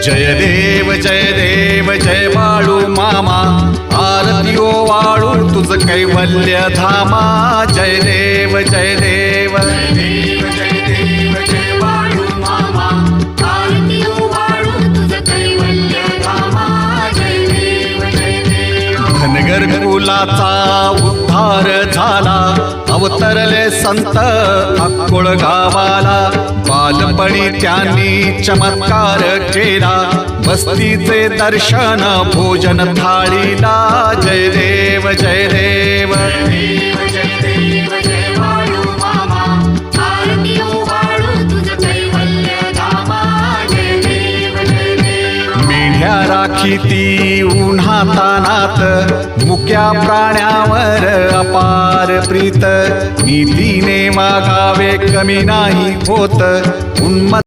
जय देव जय बाळू मामा, आरती ओ वाळू तुझ कैवल्य धामा। जय देव जय देव जय देव जय देव जय बाळू मामा, आरती ओ वाळू तुझ कैवल्य धामा। जय देव जय देव। धनगर कुलाचा उद्धार झाला, अवतरले संत अक्कोळ गावाला। बालपणी त्यांनी चमत्कार केला, बस्तीचे दर्शन भोजन थाळीला। जय देव जय देव जय देव जय देव जय बाळू मामा, आरती ओ वाळू तुझ कैवल्य धामा। जय देव जय देव। मेढ्या राखीती उन्हातानात, मुक्या प्राण्यावर अपार प्रीत। नीतीने वागावे कमी नाही होत, उन्मत्त